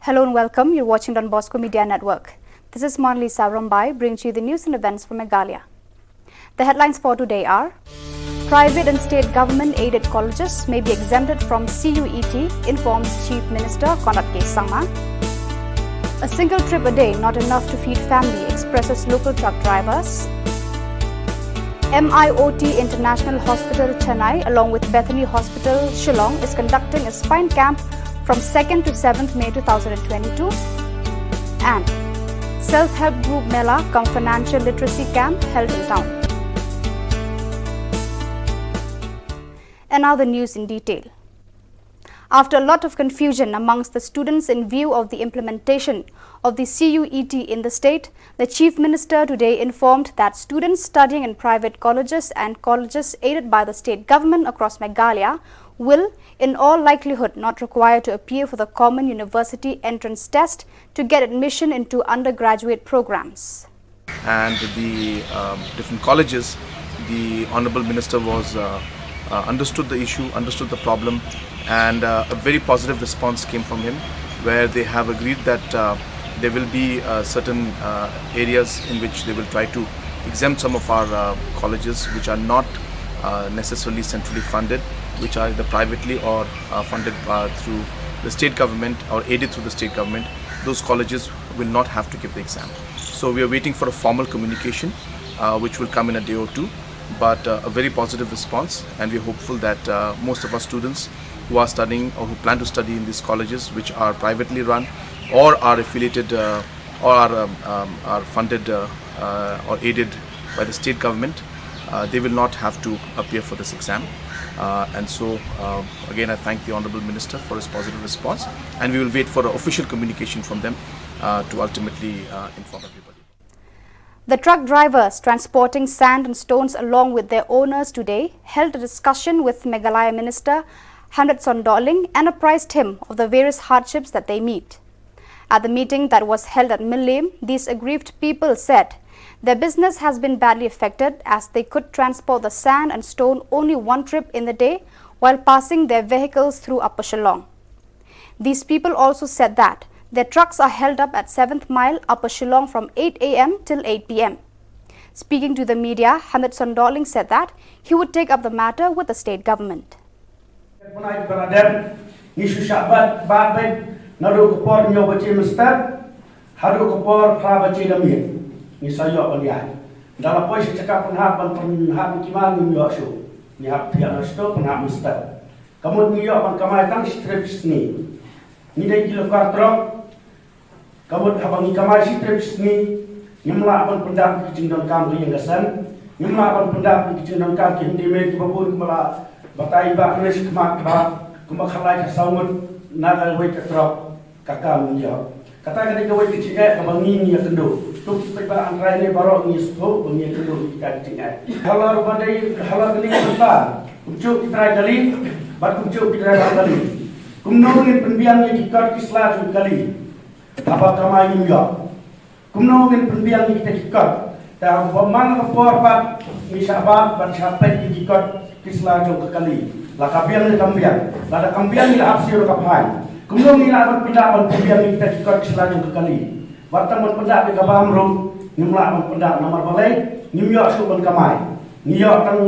Hello and welcome. You're watching Don Bosco Media Network. This is Monalisa Rambai bringing you the news and events from Meghalaya. The headlines for today are: private and state government-aided colleges may be exempted from CUET, informs Chief Minister Konrad K. Sangma. A single trip a day not enough to feed family, expresses local truck drivers. MIOT International Hospital Chennai along with Bethany Hospital Shillong is conducting a spine camp from 2nd to 7th May 2022. And self-help group Mela cum financial literacy camp held in town. And now the news in detail. After a lot of confusion amongst the students in view of the implementation of the CUET in the state, the Chief Minister today informed that students studying in private colleges and colleges aided by the state government across Meghalaya will, in all likelihood, not require to appear for the Common University Entrance Test to get admission into undergraduate programs. And the different colleges, the Honourable Minister was understood the issue, understood the problem, and a very positive response came from him, where they have agreed that there will be certain areas in which they will try to exempt some of our colleges which are not necessarily centrally funded, which are either privately or funded through the state government or aided through the state government. Those colleges will not have to give the exam. So we are waiting for a formal communication which will come in a day or two, but a very positive response, and we're hopeful that most of our students who are studying or who plan to study in these colleges which are privately run or are affiliated or are funded or aided by the state government, they will not have to appear for this exam. And so again I thank the Honourable Minister for his positive response, and we will wait for an official communication from them to ultimately inform everybody. The truck drivers transporting sand and stones along with their owners today held a discussion with Meghalaya Minister Hamlet Sondoling and apprised him of the various hardships that they meet. At the meeting that was held at Millam, these aggrieved people said their business has been badly affected as they could transport the sand and stone only one trip in the day while passing their vehicles through Upper Shillong. These people also said that their trucks are held up at 7th Mile, Upper Shillong from 8 a.m. till 8 p.m. Speaking to the media, Hamlet Sondoling said that he would take up the matter with the state government. Kabut habangi kamai si trips ni nyamla apan pendap ki jingdon kam ki yangasan nyamla apan pendap ki jingdon kam ki hindi me ki babur kemala batai ba knes kemak ba kemakhalai ka saumut naga wei ka trop kakam ni yo kata kani ka wei ki jingai kabangi ni yakendo tuk pe ba angrai ne baro ni sto bungi kendo kita jingai halar badai halar kini kata kumcu kita kali bat kumcu kita kali kumno ni penbiang ni kikar kisla kali apa kamai juga, kumno gen pendiam ni kita kikot, dah pemang kapor pat misabat bercapai di kikot kislah jauh kekali, lah kambiang ni kambiang, lah ada kambiang ni lah absir kapan, kumno ni lah berpindah pendiam ni kita kikot kislah jauh kekali, berteman pendak di kabam rum, nimlah pendak nomor balai, nimyok suban kamai, nimyok tang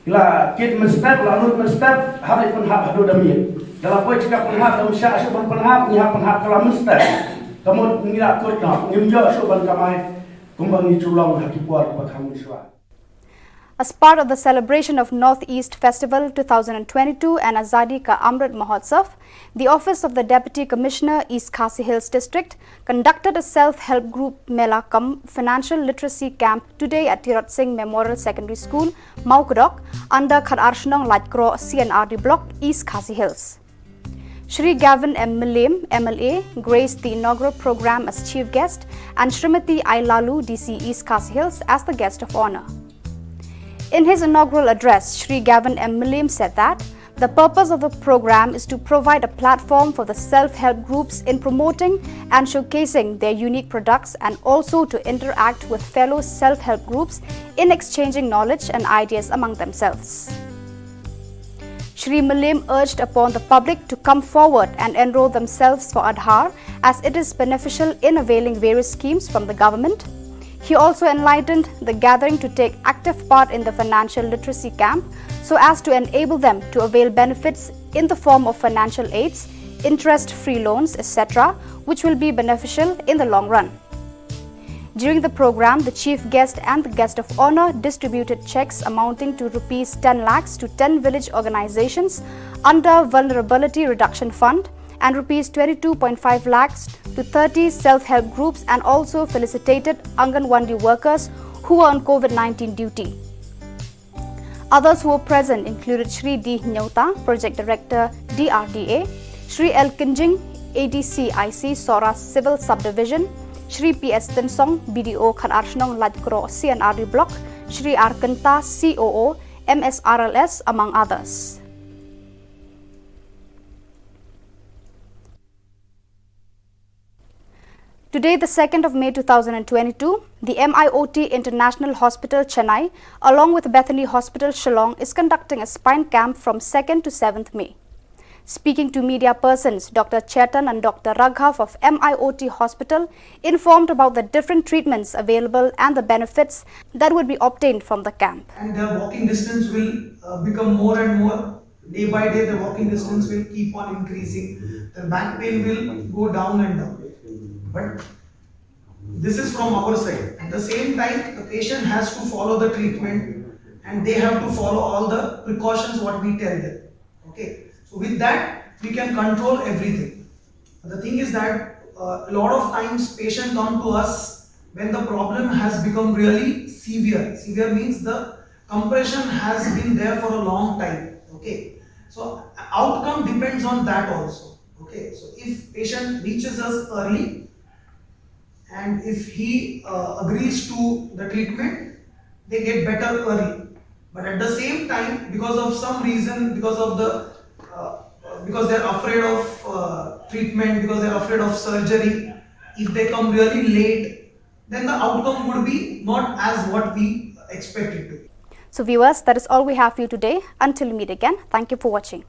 lah kit menstep, lalu menstep hari pun hak hadu damian. Dalam poin cakap penhap dalam syak suban penhap ni hak penhap kalau mesti kamu ngira kod nak nimjo suban kamai kumbang ni culong hakipuar bakam iswa. As part of the celebration of Northeast Festival 2022 and Azadi Ka Amrit Mahotsav, the Office of the Deputy Commissioner East Khasi Hills District conducted a self-help group Mela cum financial literacy camp today at Tirot Singh Memorial Secondary School, Maukudok, under Khadarshnong Lajkro CNRD Block, East Khasi Hills. Shri Gavin M. Millam, MLA, graced the inaugural program as chief guest and Shrimati Ailalu, DC East Khasi Hills, as the guest of honor. In his inaugural address, Shri Gavin M. Millam said that the purpose of the program is to provide a platform for the self-help groups in promoting and showcasing their unique products and also to interact with fellow self-help groups in exchanging knowledge and ideas among themselves. Shri Malim urged upon the public to come forward and enroll themselves for Aadhaar as it is beneficial in availing various schemes from the government. He also enlightened the gathering to take active part in the financial literacy camp so as to enable them to avail benefits in the form of financial aids, interest-free loans, etc., which will be beneficial in the long run. During the program, the chief guest and the guest of honor distributed checks amounting to Rs 10 lakhs to 10 village organizations under Vulnerability Reduction Fund and Rs 22.5 lakhs to 30 self-help groups, and also felicitated Anganwadi workers who were on COVID-19 duty. Others who were present included Shri D. Nyota, Project Director, DRDA, Shri L. Kinjing, ADCIC, Sora Civil Subdivision, Shri P.S. Tensong, BDO Khanarchnong Lajkro CNRD Block, Shri Arkanta, COO, MSRLS, among others. Today, the 2nd of May 2022, the MIOT International Hospital, Chennai, along with Bethany Hospital, Shillong, is conducting a spine camp from 2nd to 7th May. Speaking to media persons, Dr. Chetan and Dr. Raghav of MIOT Hospital informed about the different treatments available and the benefits that would be obtained from the camp. And their walking distance will become more and more. Day by day, the walking distance will keep on increasing. The back pain will go down and down. But this is from our side. At the same time, the patient has to follow the treatment and they have to follow all the precautions what we tell them. Okay. So with that, we can control everything. The thing is that a lot of times patients come to us when the problem has become really severe. Severe means the compression has been there for a long time. Okay. So outcome depends on that also. Okay. So if patient reaches us early, and if he agrees to the treatment, they get better early. But at the same time, because of some reason, because of the because they're afraid of treatment, because they're afraid of surgery, if they come really late, then the outcome would be not as what we expect it to be. So viewers, that is all we have for you today. Until we meet again, thank you for watching.